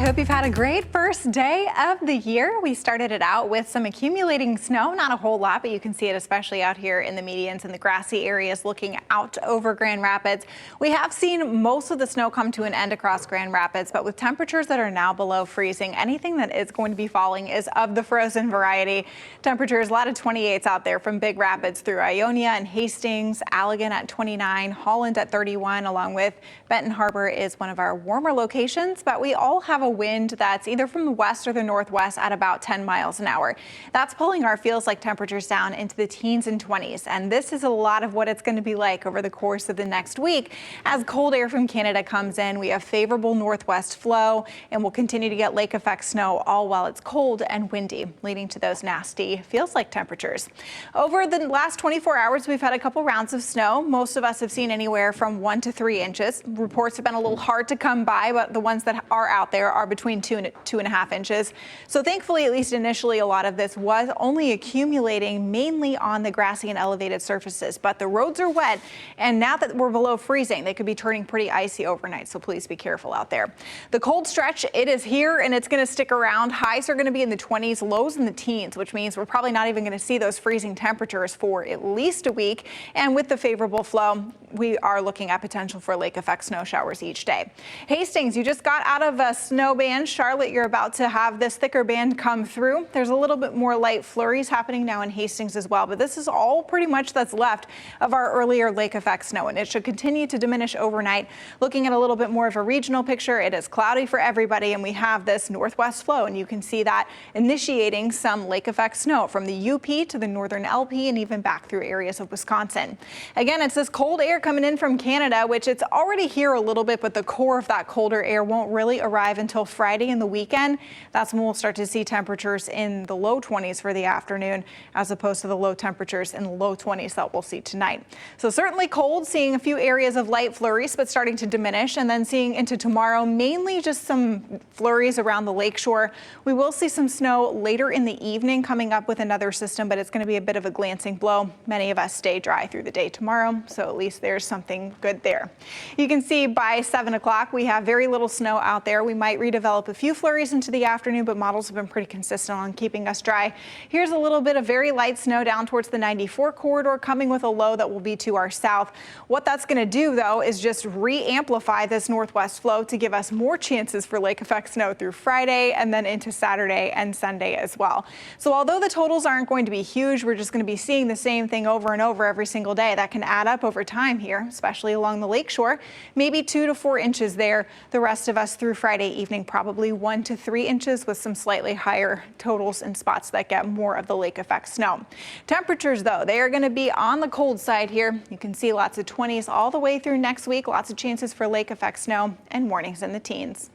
hope you've had a great first day of the year. We started it out with some accumulating snow, not a whole lot, but you can see it especially out here in the medians and the grassy areas looking out over Grand Rapids. We have seen most of the snow come to an end across Grand Rapids, but with temperatures that are now below freezing, anything that is going to be falling is of the frozen variety. Temperatures, a lot of 28s out there from Big Rapids through Ionia and Hastings, Allegan at 29, Holland at 31, along with Benton Harbor is one of our warmer locations, but we all have a wind that's either from the west or the northwest at about 10 miles an hour. That's pulling our feels like temperatures down into the teens and 20s. And this is a lot of what it's going to be like over the course of the next week. As cold air from Canada comes in, we have favorable northwest flow and we'll continue to get lake effect snow all while it's cold and windy, leading to those nasty feels like temperatures. Over the last 24 hours, we've had a couple rounds of snow. Most of us have seen anywhere from 1 to 3 inches. Reports have been a little hard to come by, but the ones that are out there are between 2 and 2.5 inches. So thankfully, at least initially, a lot of this was only accumulating mainly on the grassy and elevated surfaces, but the roads are wet. And now that we're below freezing, they could be turning pretty icy overnight. So please be careful out there. The cold stretch, it is here and it's going to stick around. Highs are going to be in the 20s, lows in the teens, which means we're probably not even going to see those freezing temperatures for at least a week. And with the favorable flow, we are looking at potential for lake effect snow showers each day. Hastings, you just got out of a snow band. Charlotte, you're about to have this thicker band come through. There's a little bit more light flurries happening now in Hastings as well, but this is all pretty much that's left of our earlier lake effect snow, and it should continue to diminish overnight. Looking at a little bit more of a regional picture, it is cloudy for everybody, and we have this northwest flow, and you can see that initiating some lake effect snow from the UP to the northern LP and even back through areas of Wisconsin. Again, it's this cold air coming in from Canada, which it's already here a little bit, but the core of that colder air won't really arrive until Friday and the weekend. That's when we'll start to see temperatures in the low 20s for the afternoon, as opposed to the low temperatures in the low 20s that we'll see tonight. So certainly cold, seeing a few areas of light flurries, but starting to diminish, and then seeing into tomorrow, mainly just some flurries around the lakeshore. We will see some snow later in the evening coming up with another system, but it's going to be a bit of a glancing blow. Many of us stay dry through the day tomorrow, so at least there's something good there. You can see by 7 o'clock, we have very little snow out there. We might redevelop a few flurries into the afternoon, but models have been pretty consistent on keeping us dry. Here's a little bit of very light snow down towards the 94 corridor, coming with a low that will be to our south. What that's going to do, though, is just re-amplify this northwest flow to give us more chances for lake effect snow through Friday and then into Saturday and Sunday as well. So although the totals aren't going to be huge, we're just going to be seeing the same thing over and over every single day. That can add up over time here, especially along the lakeshore. Maybe 2 to 4 inches there. The rest of us through Friday evening, probably 1 to 3 inches with some slightly higher totals in spots that get more of the lake effect snow. Temperatures, though, they are going to be on the cold side here. You can see lots of 20s all the way through next week. Lots of chances for lake effect snow and mornings in the teens.